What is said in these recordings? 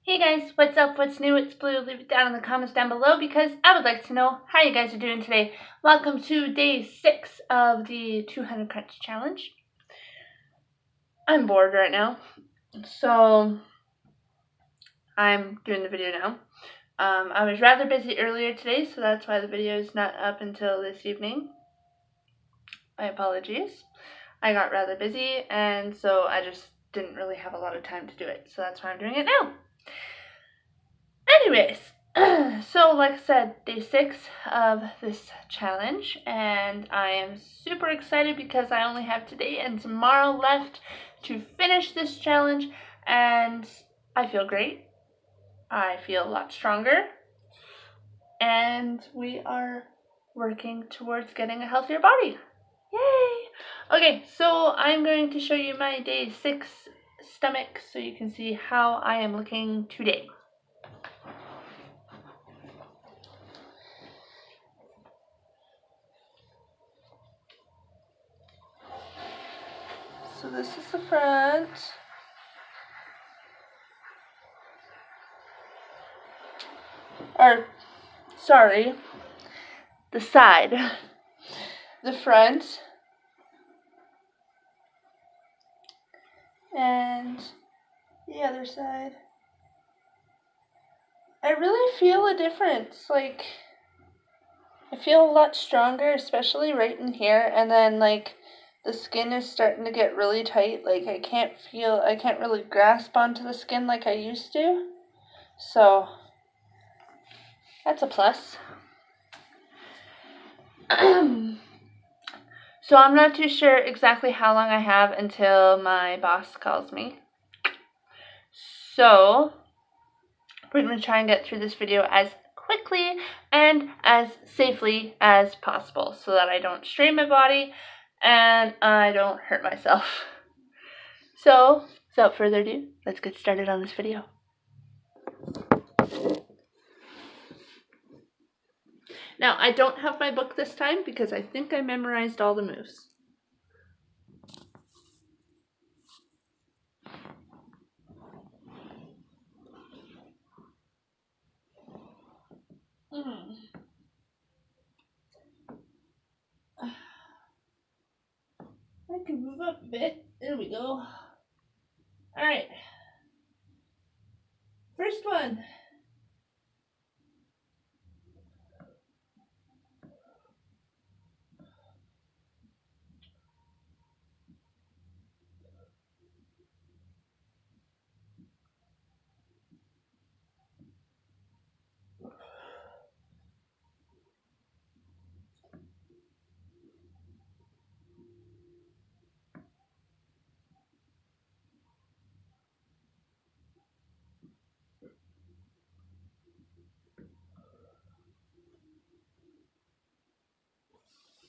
Hey guys, what's up, what's new, it's Blue. Leave it down in the comments down below because I would like to know how you guys are doing today. Welcome to day 6 of the 200 Crunch Challenge. I'm bored right now, so I'm doing the video now. I was rather busy earlier today, so that's why the video is not up until this evening. My apologies. I got rather busy, and so I just didn't really have a lot of time to do it, so that's why I'm doing it now. Anyways, so like I said, day 6 of this challenge, and I am super excited because I only have today and tomorrow left to finish this challenge, and I feel great. I feel a lot stronger, and we are working towards getting a healthier body. Yay! Okay, so I'm going to show you my day 6 stomach so you can see how I am looking today. So this is the front. Or, sorry, the side. The front. And the other side. I really feel a difference. Like, I feel a lot stronger, especially right in here. And then, like, the skin is starting to get really tight. Like, I can't really grasp onto the skin like I used to. So, that's a plus. So I'm not too sure exactly how long I have until my boss calls me. So we're going to try and get through this video as quickly and as safely as possible so that I don't strain my body and I don't hurt myself. So without further ado, let's get started on this video. Now, I don't have my book this time because I think I memorized all the moves. I can move up a bit. There we go. Alright. First one.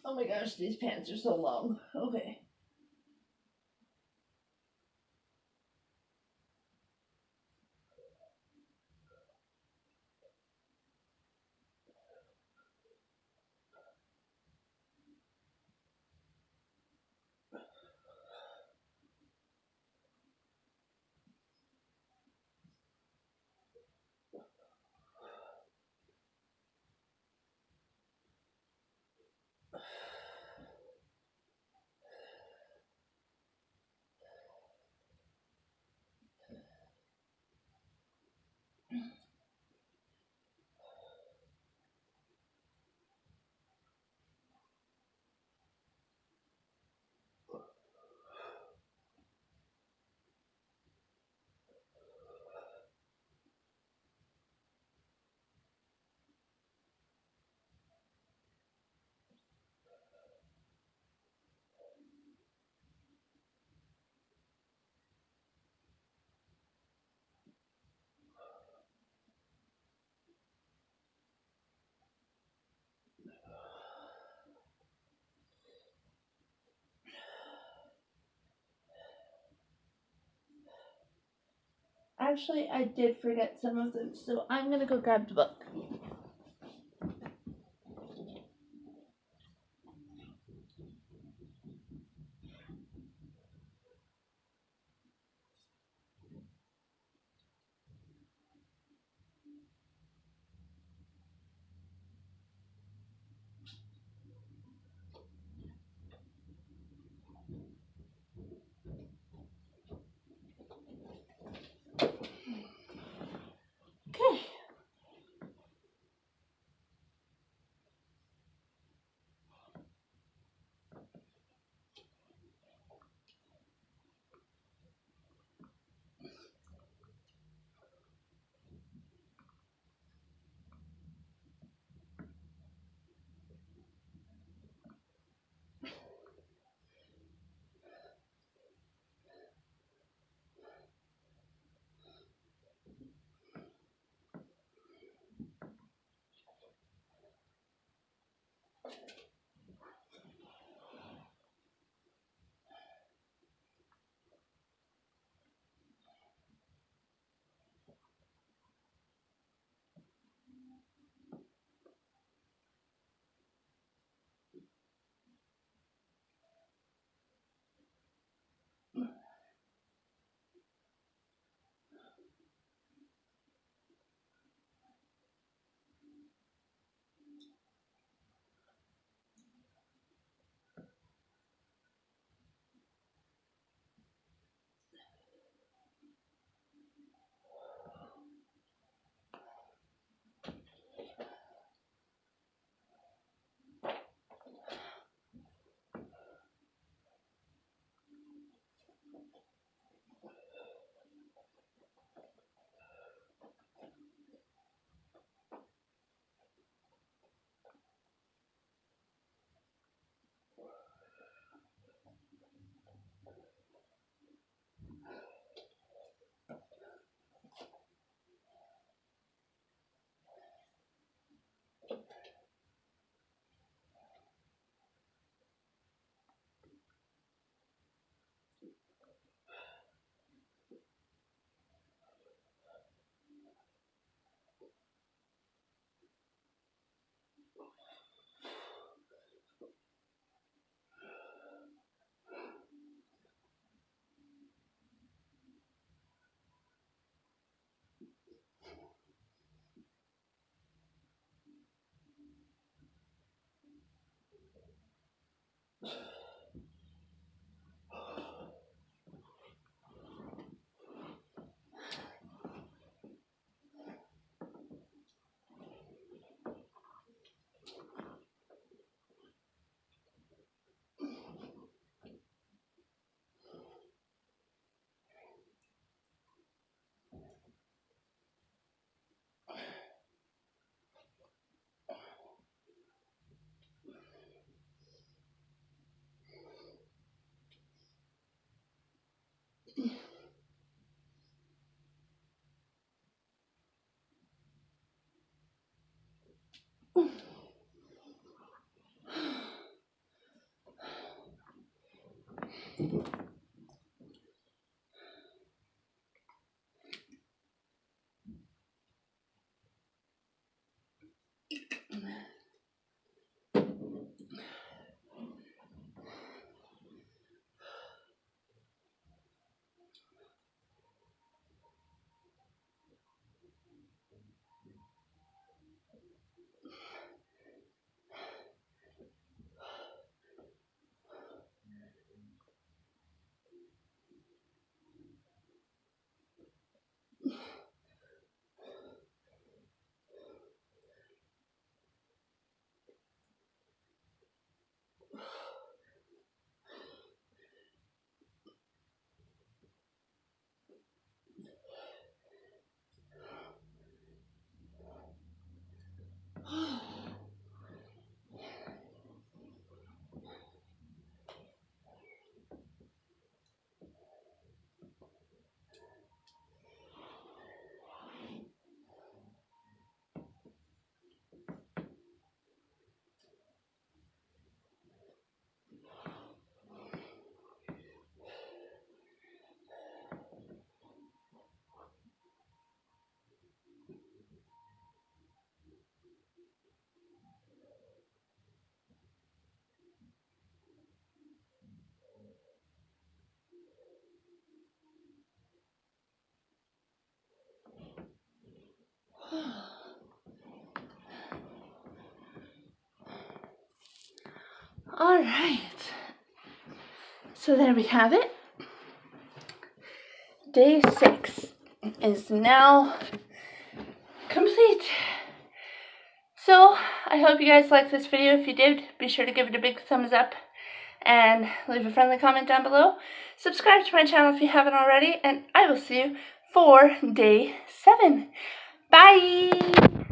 Oh my gosh, these pants are so long. Okay. Actually, I did forget some of them, so I'm gonna go grab the book. All right. So there we have it. Day 6 is now complete. So I hope you guys liked this video. If you did, be sure to give it a big thumbs up and leave a friendly comment down below. Subscribe to my channel if you haven't already, and I will see you for day 7. Bye!